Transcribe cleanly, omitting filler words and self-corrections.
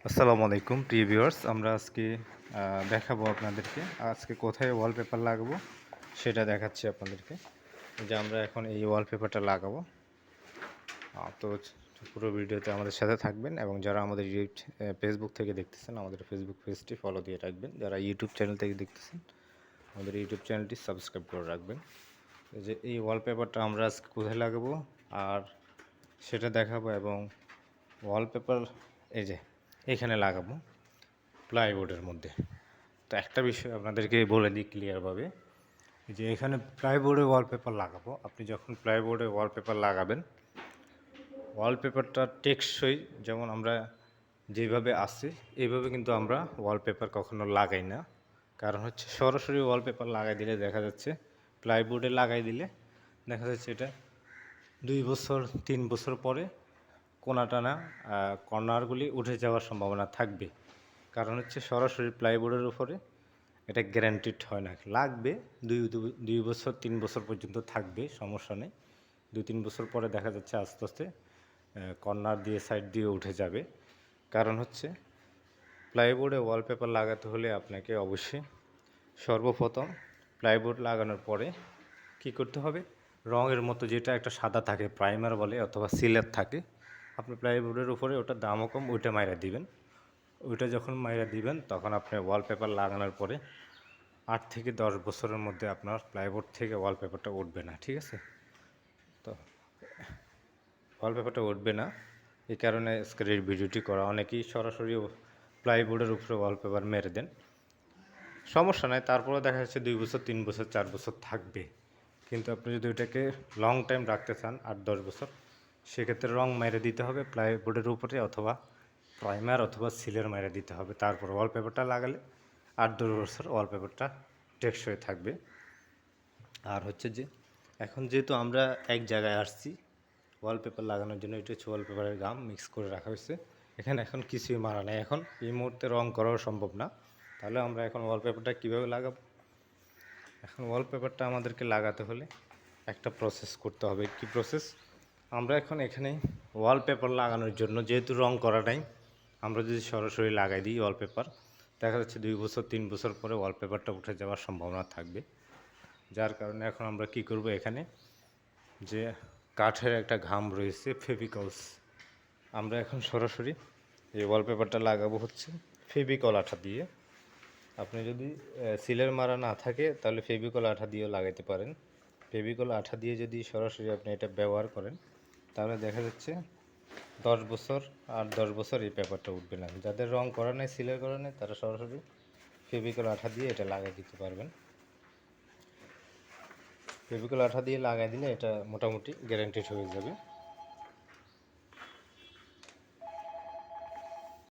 আসসালামু আলাইকুম প্রিয় ভিউয়ার্স, আমরা আজকে দেখাবো আপনাদেরকে আজকে কোথায় ওয়ালপেপার লাগাবো সেটা দেখাচ্ছি আপনাদেরকে। যে আমরা এখন এই ওয়ালপেপারটা লাগাবো। তো পুরো ভিডিওতে আমাদের সাথে থাকবেন এবং যারা আমাদের ফেসবুক থেকে দেখতেছেন আমাদের ফেসবুক পেজটি ফলো দিয়ে রাখবেন। যারা ইউটিউব চ্যানেল থেকে দেখতেছেন আমাদের ইউটিউব চ্যানেলটি সাবস্ক্রাইব করে রাখবেন। যে এই ওয়ালপেপারটা আমরা আজকে কোথায় লাগাবো আর সেটা দেখাবো এবং ওয়ালপেপার এই যে এখানে লাগাবো প্লাইবোর্ডের মধ্যে। তো একটা বিষয় আপনাদেরকে বলে দিই ক্লিয়ারভাবে, যে এখানে প্লাইবোর্ডে ওয়ালপেপার লাগাবো। আপনি যখন প্লাইবোর্ডে ওয়ালপেপার লাগাবেন, ওয়ালপেপারটা টেকসই, যেমন আমরা যেভাবে আসি এইভাবে কিন্তু আমরা ওয়ালপেপার কখনো লাগাই না। কারণ হচ্ছে সরাসরি ওয়ালপেপার লাগাই দিলে দেখা যাচ্ছে, প্লাইবোর্ডে লাগাই দিলে দেখা যাচ্ছে এটা 2 বছর 3 বছর পরে কোনাটানা কর্নারগুলি উঠে যাওয়ার সম্ভাবনা থাকবে। কারণ হচ্ছে সরাসরি প্লাইবোর্ডের উপরে এটা গ্যারান্টিড হয় না, লাগবে 2 বছর 3 বছর পর্যন্ত থাকবে, সমস্যা নেই। 2-3 বছর পরে দেখা যাচ্ছে আস্তে আস্তে কর্নার দিয়ে সাইড দিয়ে উঠে যাবে। কারণ হচ্ছে প্লাইবোর্ডে ওয়ালপেপার লাগাতে হলে আপনাকে অবশ্যই সর্বপ্রথম প্লাইবোর্ড লাগানোর পরে কি করতে হবে, রঙের মতো যেটা একটা সাদা থাকে প্রাইমার বলে অথবা সিলার থাকে, আপনি প্লাইবোর্ডের উপরে ওটা দামও কম, ওইটা মাইরা দিবেন। ওইটা যখন মাইরা দিবেন তখন আপনি ওয়ালপেপার লাগানোর পরে 8 থেকে 10 বছরের মধ্যে আপনার প্লাইবোর্ড থেকে ওয়ালপেপারটা উঠবে না, ঠিক আছে? তো ওয়ালপেপারটা উঠবে না, এই কারণে আজকের এই ভিডিওটি করা। অনেকেই সরাসরি প্লাইবোর্ডের উপরে ওয়ালপেপার মেরে দেন, সমস্যা নাই, তারপরে দেখা যাচ্ছে 2 বছর 3 বছর 4 বছর থাকবে। কিন্তু আপনি যদি ওইটাকে লং টাইম রাখতে চান 8-10 বছর, সেক্ষেত্রে রং মেরে দিতে হবে প্লাইবোর্ডের উপরে, অথবা প্রাইমার অথবা সিলের মেরে দিতে হবে। তারপর ওয়ালপেপারটা লাগালে 8-10 বছর ওয়ালপেপারটা টেকসই থাকবে। আর হচ্ছে যে এখন যেহেতু আমরা এক জায়গায় আসছি ওয়ালপেপার লাগানোর জন্য, এটা হচ্ছে ওয়ালপেপারের গাম মিক্স করে রাখা হয়েছে। এখানে এখন কিছুই মারা নেই, এখন এই মুহূর্তে রং করাও সম্ভব না। তাহলে আমরা এখন ওয়ালপেপারটা কীভাবে লাগাবো? এখন ওয়ালপেপারটা আমাদেরকে লাগাতে হলে একটা প্রসেস করতে হবে। কি প্রসেস? আমরা এখন এখানে ওয়ালপেপার লাগানোর জন্য যেহেতু রং করা নাই, আমরা যদি সরাসরি লাগাই দিই ওয়ালপেপার, দেখা যাচ্ছে 2 বছর 3 বছর পরে ওয়ালপেপারটা উঠে যাওয়ার সম্ভাবনা থাকবে। যার কারণে এখন আমরা কি করব, এখানে যে কাঠের একটা ঘাম রয়েছে ফেভিকলস, আমরা এখন সরাসরি এই ওয়ালপেপারটা লাগাবো হচ্ছে ফেভিকল আঠা দিয়ে। আপনি যদি সিলের মারা না থাকে তাহলে ফেভিকল আঠা দিয়েও লাগাইতে পারেন। ফেভিকল আঠা দিয়ে যদি সরাসরি আপনি এটা ব্যবহার করেন তাহলে দেখা যাচ্ছে 10 বছর আর 10 বছর এই পেপারটা উঠবে না। যাদের রং করা নেই, সিলের করা নেই, তারা সরাসরি ফেভিকল আঠা দিয়ে এটা লাগাই দিতে পারবেন। ফেভিকল আঠা দিয়ে লাগাই দিলে এটা মোটামুটি গ্যারান্টেড হয়ে যাবে।